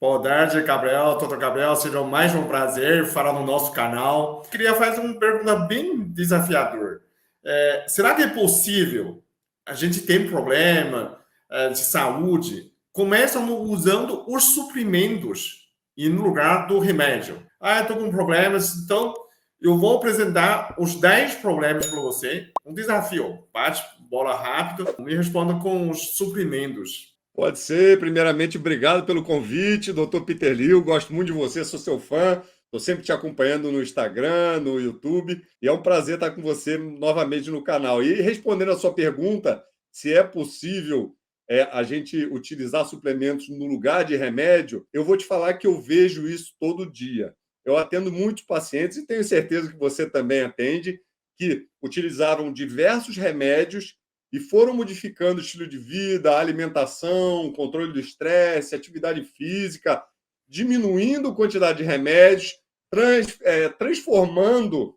Boa tarde, Gabriel, doutor Gabriel, seja mais um prazer falar no nosso canal. Queria fazer uma pergunta bem desafiadora. Será que é possível a gente ter problema de saúde, começam usando os suprimentos e no lugar do remédio? Eu estou com problemas, então eu vou apresentar os 10 problemas para você. Um desafio, bate bola rápido, me responda com os suprimentos. Pode ser. Primeiramente, obrigado pelo convite, doutor Peter Liu. Gosto muito de você, sou seu fã. Estou sempre te acompanhando no Instagram, no YouTube. E é um prazer estar com você novamente no canal. E respondendo a sua pergunta, se é possível a gente utilizar suplementos no lugar de remédio, eu vou te falar que eu vejo isso todo dia. Eu atendo muitos pacientes e tenho certeza que você também atende, que utilizaram diversos remédios e foram modificando o estilo de vida, a alimentação, controle do estresse, atividade física, diminuindo a quantidade de remédios, transformando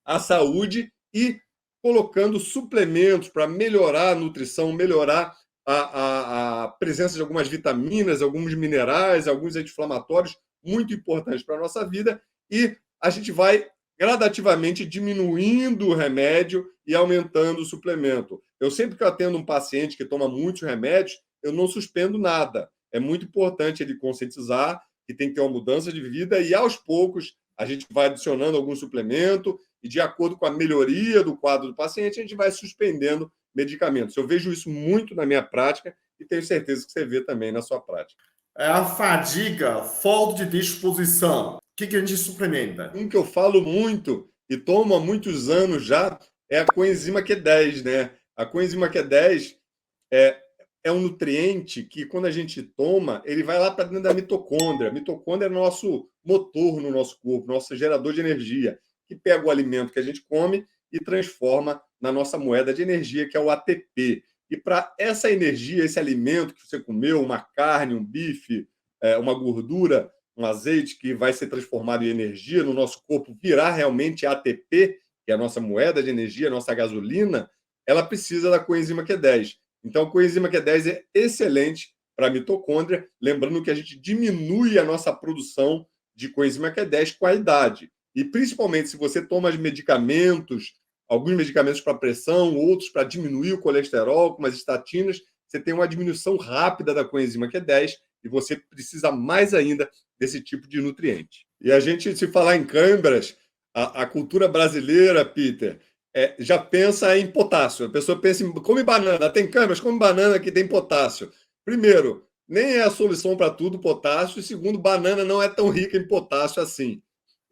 a saúde e colocando suplementos para melhorar a nutrição, melhorar a presença de algumas vitaminas, alguns minerais, alguns anti-inflamatórios muito importantes para a nossa vida, e a gente vai gradativamente diminuindo o remédio e aumentando o suplemento. Eu sempre que eu atendo um paciente que toma muitos remédios, eu não suspendo nada. É muito importante ele conscientizar que tem que ter uma mudança de vida e, aos poucos, a gente vai adicionando algum suplemento e, de acordo com a melhoria do quadro do paciente, a gente vai suspendendo medicamentos. Eu vejo isso muito na minha prática e tenho certeza que você vê também na sua prática. A fadiga, falta de disposição. O que a gente suplementa? Um que eu falo muito e tomo há muitos anos já é a coenzima Q10, né? A coenzima Q10 é um nutriente que, quando a gente toma, ele vai lá para dentro da mitocôndria. A mitocôndria é nosso motor no nosso corpo, nosso gerador de energia, que pega o alimento que a gente come e transforma na nossa moeda de energia, que é o ATP. E para essa energia, esse alimento que você comeu, uma carne, um bife, uma gordura, um azeite que vai ser transformado em energia no nosso corpo, virar realmente ATP, que é a nossa moeda de energia, a nossa gasolina, ela precisa da coenzima Q10. Então, a coenzima Q10 é excelente para a mitocôndria, lembrando que a gente diminui a nossa produção de coenzima Q10 com a idade. E, principalmente, se você toma medicamentos, alguns medicamentos para pressão, outros para diminuir o colesterol, como as estatinas, você tem uma diminuição rápida da coenzima Q10 e você precisa mais ainda desse tipo de nutriente. E a gente, se falar em câimbras, a cultura brasileira, Peter, já pensa em potássio. A pessoa pensa em come banana, tem câimbras, come banana que tem potássio. Primeiro, nem é a solução para tudo potássio, e segundo, banana não é tão rica em potássio assim.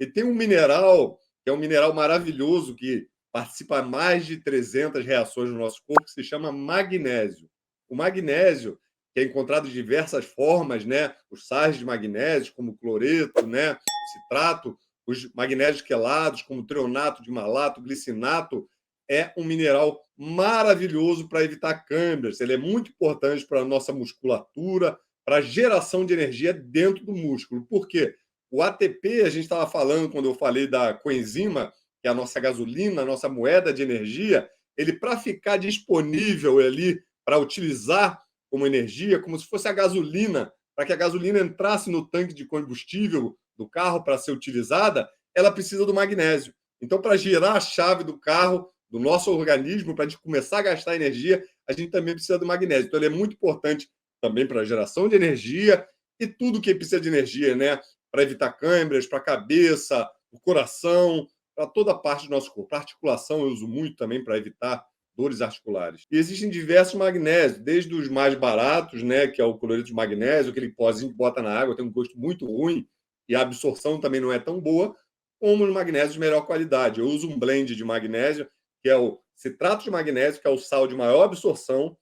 E tem um mineral, que é um mineral maravilhoso, que participa de mais de 300 reações no nosso corpo, que se chama magnésio. O magnésio, que é encontrado de diversas formas, né? Os sais de magnésio, como o cloreto, né? O citrato, os magnésios quelados, como o treonato de malato, glicinato, é um mineral maravilhoso para evitar câimbras. Ele é muito importante para a nossa musculatura, para a geração de energia dentro do músculo. Por quê? O ATP, a gente estava falando quando eu falei da coenzima, que é a nossa gasolina, a nossa moeda de energia, ele, para ficar disponível ali para utilizar como energia, como se fosse a gasolina, para que a gasolina entrasse no tanque de combustível do carro para ser utilizada, ela precisa do magnésio. Então, para girar a chave do carro, do nosso organismo, para a gente começar a gastar energia, a gente também precisa do magnésio. Então, ele é muito importante também para a geração de energia e tudo que precisa de energia, né? Para evitar câimbras, para a cabeça, o coração, para toda a parte do nosso corpo. A articulação eu uso muito também para evitar dores articulares. E existem diversos magnésios, desde os mais baratos, né, que é o cloreto de magnésio, aquele pozinho que bota na água, tem um gosto muito ruim e a absorção também não é tão boa, como os magnésios de melhor qualidade. Eu uso um blend de magnésio, que é o citrato de magnésio, que é o sal de maior absorção,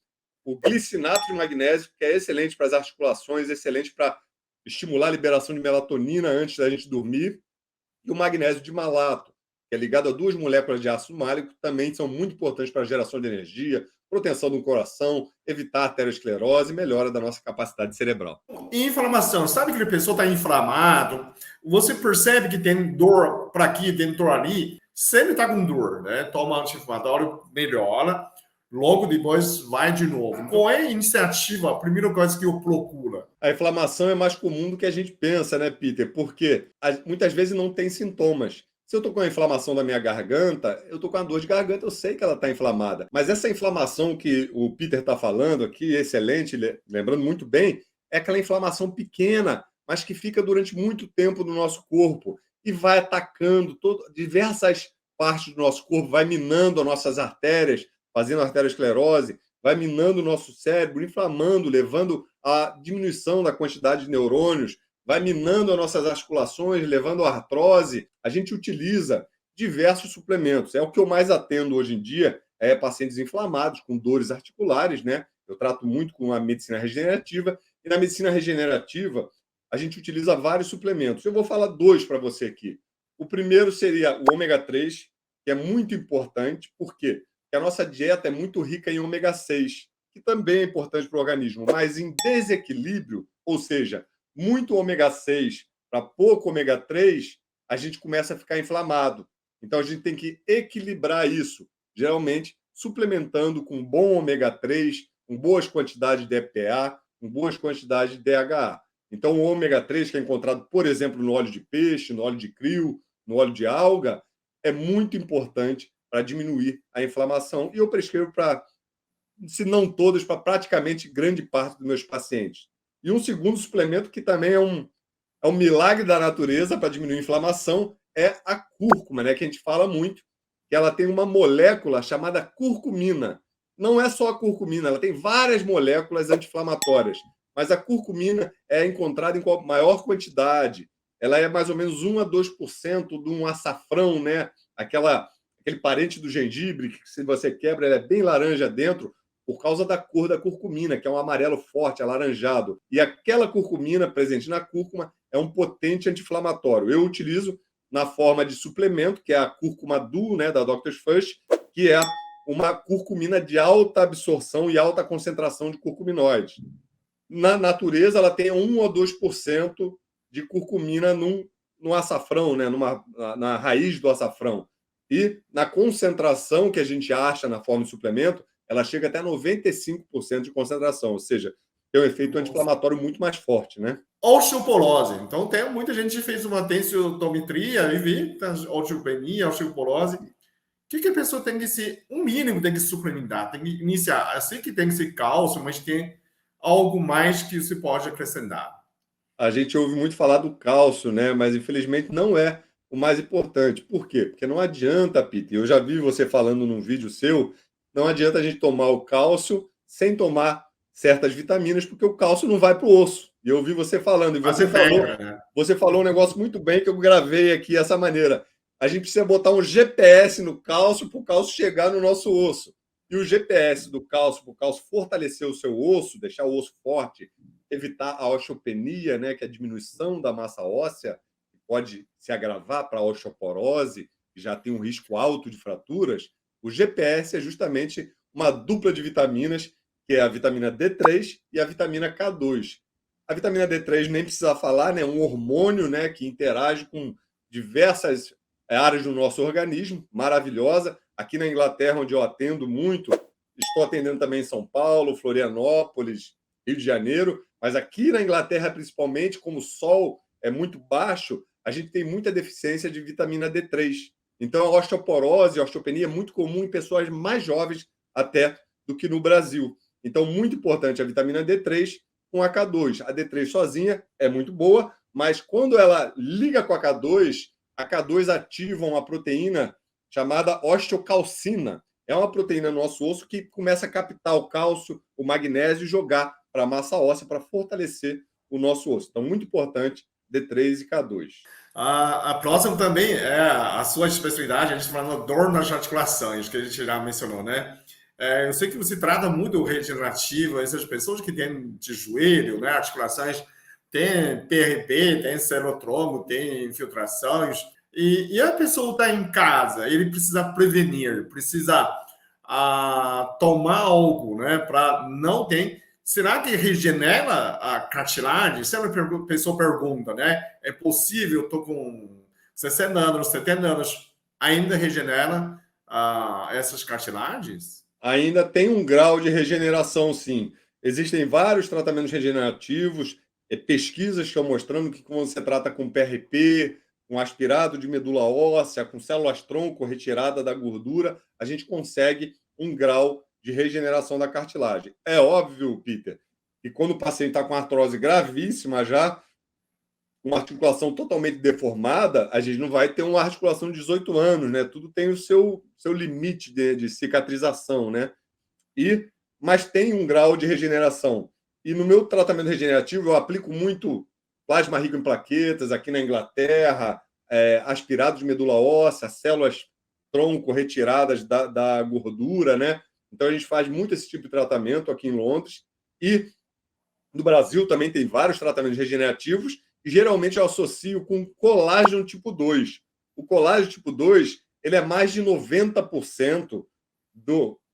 o glicinato de magnésio, que é excelente para as articulações, excelente para estimular a liberação de melatonina antes da gente dormir, e o magnésio de malato, que é ligado a duas moléculas de ácido málico, que também são muito importantes para a geração de energia, proteção do coração, evitar a arteriosclerose e melhora da nossa capacidade cerebral. Inflamação. Sabe que a pessoa está inflamado? Você percebe que tem dor para aqui, tem dor ali. Sempre está com dor, né? Toma anti-inflamatório, melhora. logo depois vai de novo. Qual é a iniciativa, a primeira coisa que eu procuro? A inflamação é mais comum do que a gente pensa, né, Peter? Porque muitas vezes não tem sintomas. Se eu estou com a inflamação da minha garganta, eu estou com a dor de garganta, eu sei que ela está inflamada. Mas essa inflamação que o Peter está falando aqui, excelente, lembrando muito bem, é aquela inflamação pequena, mas que fica durante muito tempo no nosso corpo e vai atacando diversas partes do nosso corpo, vai minando as nossas artérias, fazendo arteriosclerose, vai minando o nosso cérebro, inflamando, levando à diminuição da quantidade de neurônios, vai minando as nossas articulações, levando à artrose. A gente utiliza diversos suplementos. É o que eu mais atendo hoje em dia, pacientes inflamados, com dores articulares, né? Eu trato muito com a medicina regenerativa, e na medicina regenerativa a gente utiliza vários suplementos. Eu vou falar 2 para você aqui. O primeiro seria o ômega 3, que é muito importante, por quê? Porque a nossa dieta é muito rica em ômega 6, que também é importante para o organismo, mas em desequilíbrio, ou seja, muito ômega 6 para pouco ômega 3, a gente começa a ficar inflamado. Então a gente tem que equilibrar isso, geralmente suplementando com bom ômega 3, com boas quantidades de EPA, com boas quantidades de DHA. Então o ômega 3, que é encontrado, por exemplo, no óleo de peixe, no óleo de krill, no óleo de alga, é muito importante para diminuir a inflamação. E eu prescrevo para, se não todos, para praticamente grande parte dos meus pacientes. E um segundo suplemento que também é um milagre da natureza para diminuir a inflamação é a cúrcuma, né? Que a gente fala muito, que ela tem uma molécula chamada curcumina. Não é só a curcumina, ela tem várias moléculas anti-inflamatórias, mas a curcumina é encontrada em maior quantidade. Ela é mais ou menos 1 a 2% de um açafrão, né? Aquele parente do gengibre, que se você quebra, ele é bem laranja dentro, por causa da cor da curcumina, que é um amarelo forte, alaranjado. E aquela curcumina presente na cúrcuma é um potente anti-inflamatório. Eu utilizo na forma de suplemento, que é a cúrcuma duo, né, da Dr. Fush, que é uma curcumina de alta absorção e alta concentração de curcuminoides. Na natureza, ela tem 1 ou 2% de curcumina no açafrão, né, na raiz do açafrão. E na concentração que a gente acha na forma de suplemento, ela chega até 95% de concentração, ou seja, tem um efeito anti-inflamatório muito mais forte, né? Osteoporose. Então, tem muita gente que fez uma tensiotometria e vi osteopenia, osteoporose. O que a pessoa tem que ser, um mínimo tem que suplementar, tem que iniciar. Assim que tem que ser cálcio, mas tem algo mais que se pode acrescentar. A gente ouve muito falar do cálcio, né? Mas infelizmente não é o mais importante. Por quê? Porque não adianta, Peter. Eu já vi você falando num vídeo seu, não adianta a gente tomar o cálcio sem tomar certas vitaminas, porque o cálcio não vai para o osso. E eu ouvi você falando, e você falou um negócio muito bem que eu gravei aqui dessa maneira. A gente precisa botar um GPS no cálcio para o cálcio chegar no nosso osso. E o GPS do cálcio, para o cálcio fortalecer o seu osso, deixar o osso forte, evitar a osteopenia, né, que é a diminuição da massa óssea, que pode se agravar para a osteoporose, que já tem um risco alto de fraturas. O GPS é justamente uma dupla de vitaminas, que é a vitamina D3 e a vitamina K2. A vitamina D3 nem precisa falar, né, é um hormônio, né, que interage com diversas áreas do nosso organismo, maravilhosa. Aqui na Inglaterra, onde eu atendo muito, estou atendendo também em São Paulo, Florianópolis, Rio de Janeiro, mas aqui na Inglaterra, principalmente, como o sol é muito baixo, a gente tem muita deficiência de vitamina D3. Então, a osteoporose, a osteopenia é muito comum em pessoas mais jovens até do que no Brasil. Então, muito importante a vitamina D3 com a K2. A D3 sozinha é muito boa, mas quando ela liga com a K2 ativa uma proteína chamada osteocalcina. É uma proteína no nosso osso que começa a captar o cálcio, o magnésio e jogar para a massa óssea para fortalecer o nosso osso. Então, muito importante, D3 e K2. A próxima também é a sua especialidade, a gente falando dor nas articulações, que a gente já mencionou, né? Eu sei que você trata muito o regenerativo, essas pessoas que têm de joelho, né, articulações, tem PRP, tem celotromo, tem infiltrações, e a pessoa está em casa, ele precisa prevenir, precisa tomar algo, né, para não ter. Será que regenera a cartilagem? Se a pessoa pergunta, né? É possível, eu estou com 60 anos, 70 anos, ainda regenera essas cartilagens? Ainda tem um grau de regeneração, sim. Existem vários tratamentos regenerativos, pesquisas que estão mostrando que quando você trata com PRP, com aspirado de medula óssea, com células-tronco retirada da gordura, a gente consegue um grau de regeneração da cartilagem. É óbvio, Peter, que quando o paciente está com artrose gravíssima já, uma articulação totalmente deformada, a gente não vai ter uma articulação de 18 anos, né? Tudo tem o seu limite de cicatrização, né? Mas tem um grau de regeneração. E no meu tratamento regenerativo, eu aplico muito plasma rico em plaquetas, aqui na Inglaterra, aspirado de medula óssea, células tronco retiradas da gordura, né? Então, a gente faz muito esse tipo de tratamento aqui em Londres. E no Brasil também tem vários tratamentos regenerativos, e geralmente eu associo com colágeno tipo 2. O colágeno tipo 2 ele é mais de 90%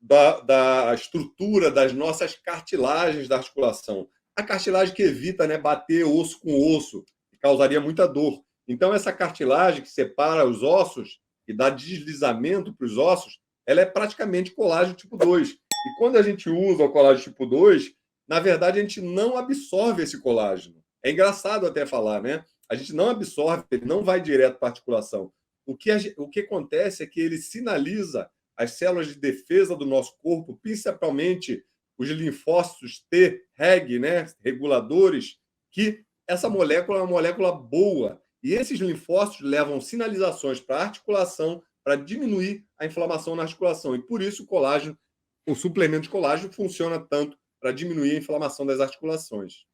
da estrutura das nossas cartilagens da articulação. A cartilagem que evita, né, bater osso com osso, que causaria muita dor. Então, essa cartilagem que separa os ossos e dá deslizamento para os ossos, ela é praticamente colágeno tipo 2. E quando a gente usa o colágeno tipo 2, na verdade, a gente não absorve esse colágeno. É engraçado até falar, né? A gente não absorve, ele não vai direto para a articulação. O que acontece é que ele sinaliza as células de defesa do nosso corpo, principalmente os linfócitos T, reg, né, reguladores, que essa molécula é uma molécula boa. E esses linfócitos levam sinalizações para a articulação para diminuir a inflamação na articulação. E por isso o colágeno, o suplemento de colágeno funciona tanto para diminuir a inflamação das articulações.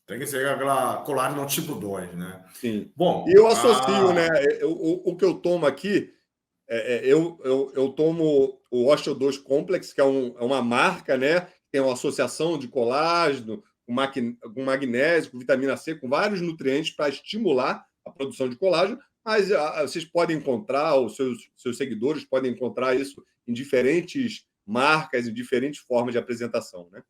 Tem que ser aquela colágeno tipo 2, né? Sim. E Bom, eu associo, né? O que eu tomo aqui, eu tomo o Osteo 2 Complex, que é uma marca, né? Tem uma associação de colágeno, com magnésio, com vitamina C, com vários nutrientes para estimular a produção de colágeno, mas vocês podem encontrar, os seus seguidores podem encontrar isso em diferentes marcas e diferentes formas de apresentação, né?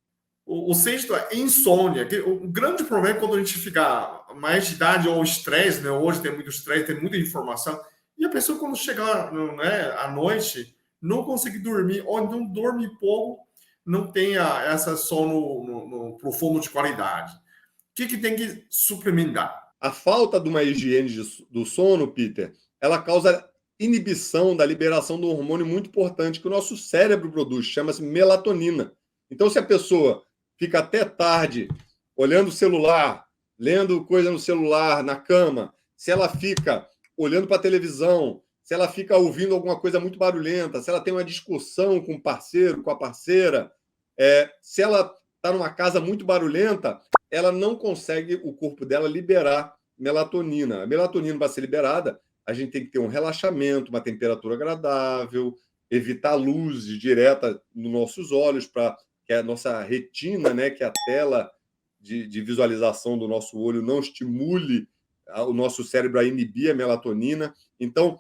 o sexto é insônia. O grande problema é quando a gente fica mais de idade ou estresse, né? Hoje tem muito estresse, tem muita informação. E a pessoa, quando chegar, né, à noite, não consegue dormir, ou não dorme pouco, não tenha essa sono no profundo de qualidade. O que tem que suplementar? A falta de uma higiene do sono, Peter, ela causa inibição da liberação de um hormônio muito importante que o nosso cérebro produz, chama-se melatonina. Então, se a pessoa fica até tarde olhando o celular, lendo coisa no celular, na cama, se ela fica olhando para a televisão, se ela fica ouvindo alguma coisa muito barulhenta, se ela tem uma discussão com o parceiro, com a parceira, se ela está numa casa muito barulhenta, ela não consegue, o corpo dela, liberar melatonina. A melatonina, para ser liberada, a gente tem que ter um relaxamento, uma temperatura agradável, evitar luz direta nos nossos olhos, para que a nossa retina, né, que é a tela de visualização do nosso olho, não estimule o nosso cérebro a inibir a melatonina. Então,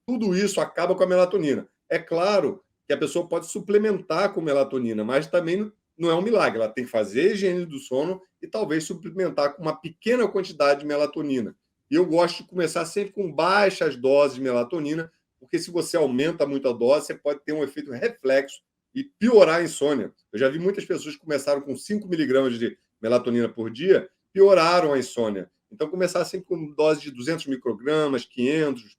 tudo isso acaba com a melatonina. É claro que a pessoa pode suplementar com melatonina, mas também não é um milagre. Ela tem que fazer a higiene do sono e talvez suplementar com uma pequena quantidade de melatonina. E eu gosto de começar sempre com baixas doses de melatonina, porque se você aumenta muito a dose, você pode ter um efeito reflexo e piorar a insônia. Eu já vi muitas pessoas que começaram com 5 miligramas de melatonina por dia, pioraram a insônia. Então, começar sempre com dose de 200 microgramas, 500,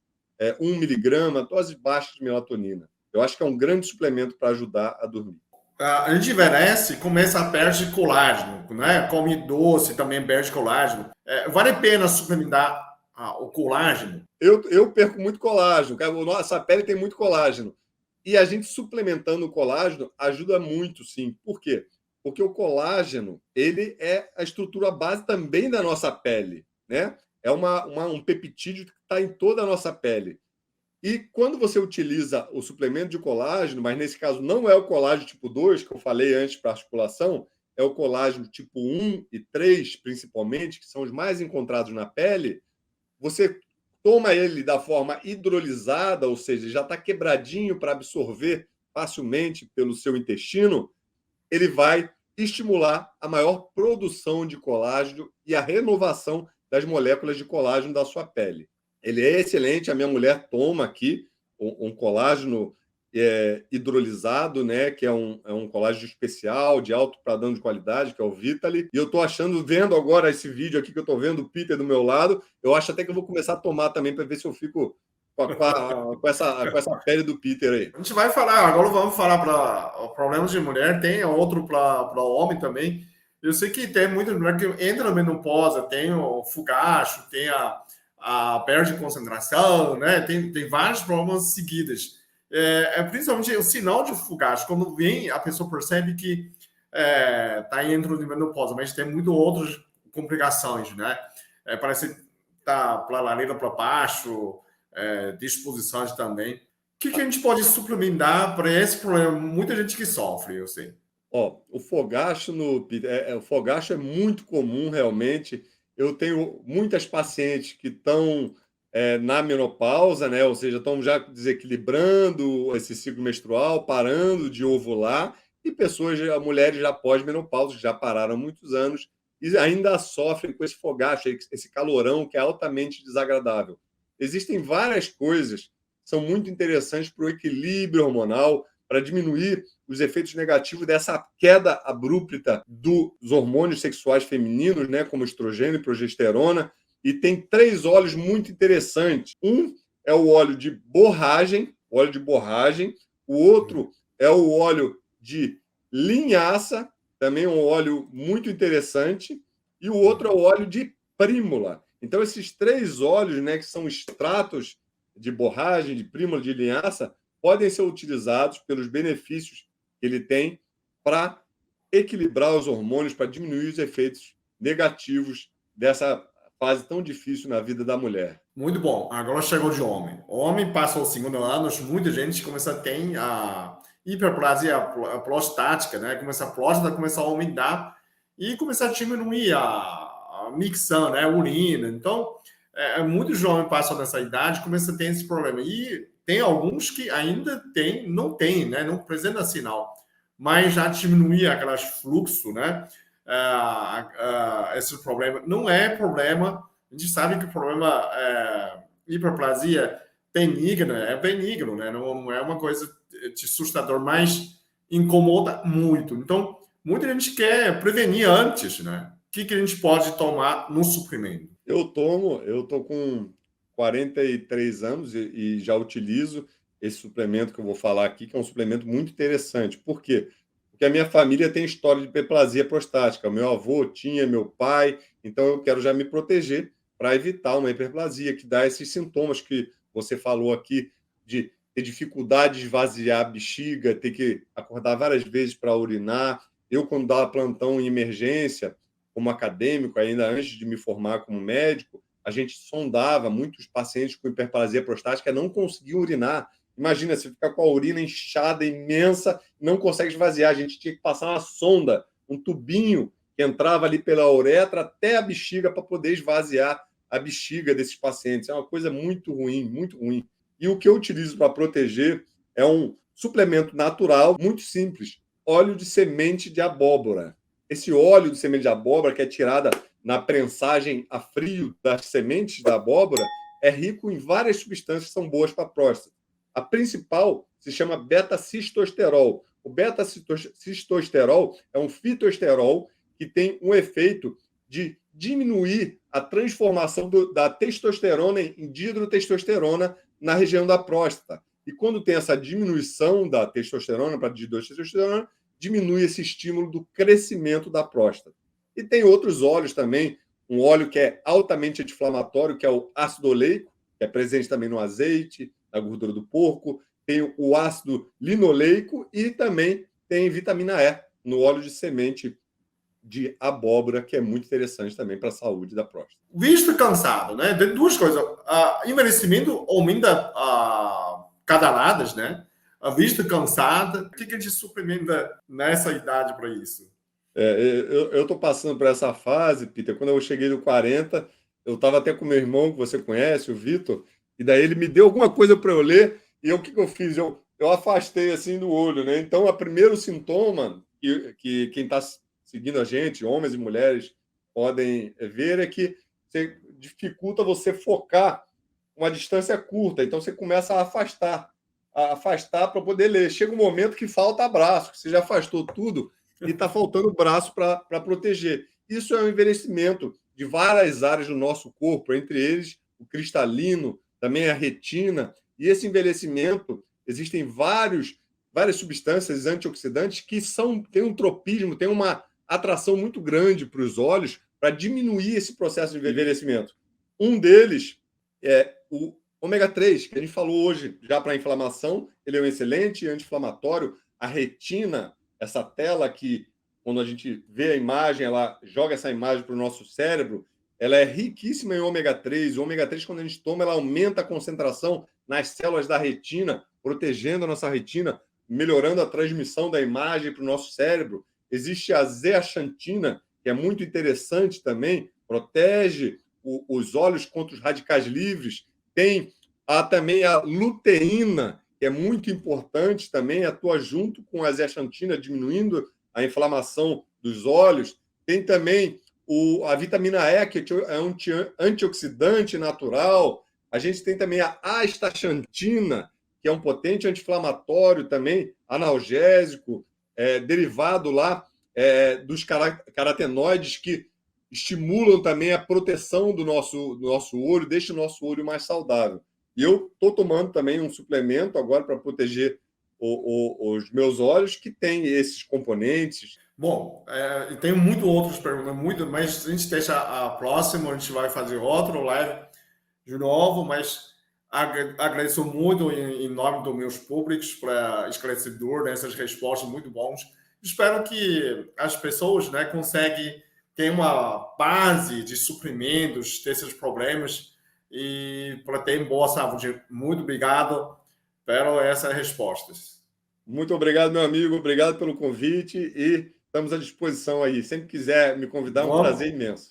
1 miligrama, doses baixas de melatonina. Eu acho que é um grande suplemento para ajudar a dormir. A gente envelhece, começa a perder colágeno, né? Come doce, também perde colágeno. Vale a pena suplementar o colágeno? Eu perco muito colágeno. Nossa pele tem muito colágeno. E a gente suplementando o colágeno ajuda muito, sim. Por quê? Porque o colágeno, ele é a estrutura base também da nossa pele, né? É um peptídeo que está em toda a nossa pele. E quando você utiliza o suplemento de colágeno, mas nesse caso não é o colágeno tipo 2, que eu falei antes para articulação, é o colágeno tipo 1 e 3, principalmente, que são os mais encontrados na pele, você toma ele da forma hidrolisada, ou seja, já está quebradinho para absorver facilmente pelo seu intestino, ele vai estimular a maior produção de colágeno e a renovação das moléculas de colágeno da sua pele. Ele é excelente, a minha mulher toma aqui um colágeno hidrolisado, né, que é um colágeno especial, de alto padrão de qualidade, que é o Vitali. E eu estou vendo agora esse vídeo aqui que eu estou vendo, o Peter do meu lado, eu acho até que eu vou começar a tomar também para ver se eu fico com essa pele do Peter aí. A gente vai falar, agora vamos falar para problemas de mulher, tem outro para homem também. Eu sei que tem muita mulher que entra na menopausa, tem o fogacho, tem a perda de concentração, né? Tem vários problemas seguidos. Principalmente o sinal de fogacho, quando vem, a pessoa percebe que está entrando na menopausa, mas tem muito outras complicações, né? Parece que tá para lareira para baixo, disposições também. O que a gente pode suplementar para esse problema? Muita gente que sofre, eu sei. O fogacho o fogacho é muito comum realmente. Eu tenho muitas pacientes que estão na menopausa, né? Ou seja, estão já desequilibrando esse ciclo menstrual, parando de ovular, e mulheres já pós-menopausa, que já pararam há muitos anos e ainda sofrem com esse fogacho, esse calorão que é altamente desagradável. Existem várias coisas que são muito interessantes para o equilíbrio hormonal, para diminuir os efeitos negativos dessa queda abrupta dos hormônios sexuais femininos, né, como estrogênio e progesterona. E tem 3 óleos muito interessantes. Um é o óleo de borragem, o outro é o óleo de linhaça, também um óleo muito interessante, e o outro é o óleo de prímula. Então, esses 3 óleos, né, que são extratos de borragem, de prímula, de linhaça, podem ser utilizados pelos benefícios que ele tem para equilibrar os hormônios, para diminuir os efeitos negativos dessa fase tão difícil na vida da mulher. Muito bom. Agora chegou de homem. O homem passou 5 anos, muita gente começa a ter a hiperplasia prostática, né? A próstata começa a aumentar e começa a diminuir a micção, né? A urina. Então, muitos jovens passam nessa idade e começam a ter esse problema. E tem alguns que ainda não tem, né? Não apresenta sinal, mas já diminuir aquelas fluxo, né? Esse problema não é problema. A gente sabe que o problema hiperplasia benigna é benigno, né? Não é uma coisa de assustador, mas incomoda muito. Então, muita gente quer prevenir antes, né? O que a gente pode tomar no suplemento? Eu tô com 43 anos e já utilizo esse suplemento que eu vou falar aqui, que é um suplemento muito interessante. Por quê? Porque a minha família tem história de hiperplasia prostática. Meu avô tinha, meu pai, então eu quero já me proteger para evitar uma hiperplasia que dá esses sintomas que você falou aqui, de ter dificuldade de esvaziar a bexiga, ter que acordar várias vezes para urinar. Eu, quando dava plantão em emergência, como acadêmico, ainda antes de me formar como médico, a gente sondava muitos pacientes com hiperplasia prostática não conseguiam urinar. Imagina, você ficar com a urina inchada, imensa, não consegue esvaziar. A gente tinha que passar uma sonda, um tubinho que entrava ali pela uretra até a bexiga para poder esvaziar a bexiga desses pacientes. É uma coisa muito ruim, muito ruim. E o que eu utilizo para proteger é um suplemento natural, muito simples, óleo de semente de abóbora. Esse óleo de semente de abóbora, que é tirada na prensagem a frio das sementes da abóbora, é rico em várias substâncias que são boas para a próstata. A principal se chama beta-cistosterol. O beta-cistosterol é um fitoesterol que tem um efeito de diminuir a transformação da testosterona em dihidrotestosterona na região da próstata. E quando tem essa diminuição da testosterona para dihidrotestosterona, diminui esse estímulo do crescimento da próstata. E tem outros óleos também, um óleo que é altamente anti-inflamatório, que é o ácido oleico, que é presente também no azeite, na gordura do porco, tem o ácido linoleico e também tem vitamina E no óleo de semente de abóbora, que é muito interessante também para a saúde da próstata. Visto cansado, né? Tem duas coisas. Envelhecimento aumenta cadaladas, né? A vista cansada. O que a gente suplementa nessa idade para isso? Eu estou passando por essa fase, Peter. Quando eu cheguei no 40, eu estava até com meu irmão, que você conhece, o Vitor, e daí ele me deu alguma coisa para eu ler, e o que eu fiz? Eu afastei assim do olho, né? Então, o primeiro sintoma que quem está seguindo a gente, homens e mulheres, podem ver é que dificulta você focar uma distância curta, então você começa a afastar. afastar para poder ler. Chega um momento que falta braço, que você já afastou tudo e está faltando braço para proteger. Isso é um envelhecimento de várias áreas do nosso corpo, entre eles o cristalino, também a retina. E esse envelhecimento, existem várias substâncias antioxidantes que têm um tropismo, têm uma atração muito grande para os olhos para diminuir esse processo de envelhecimento. Um deles é o ômega 3, que a gente falou hoje já para a inflamação, ele é um excelente anti-inflamatório. A retina, essa tela que, quando a gente vê a imagem, ela joga essa imagem para o nosso cérebro, ela é riquíssima em ômega 3. O ômega 3, quando a gente toma, ela aumenta a concentração nas células da retina, protegendo a nossa retina, melhorando a transmissão da imagem para o nosso cérebro. Existe a zeaxantina, que é muito interessante também, protege os olhos contra os radicais livres. Tem também a luteína, que é muito importante também, atua junto com a zeaxantina, diminuindo a inflamação dos olhos. Tem também a vitamina E, que é um antioxidante natural. A gente tem também a astaxantina, que é um potente anti-inflamatório também, analgésico, derivado lá dos carotenoides, que estimulam também a proteção do nosso olho, deixa o nosso olho mais saudável. E eu estou tomando também um suplemento agora para proteger os meus olhos, que tem esses componentes. Bom, eu tenho muito outras perguntas, mas a gente deixa a próxima, a gente vai fazer outro live de novo, mas agradeço muito em nome dos meus públicos para esclarecedor nessas respostas muito bons. Espero que as pessoas, né, conseguem ter uma base de suprimentos desses problemas e para ter boa saúde. Muito obrigado pelas essas respostas. Muito obrigado, meu amigo. Obrigado pelo convite e estamos à disposição aí. Sempre quiser me convidar, é um prazer imenso.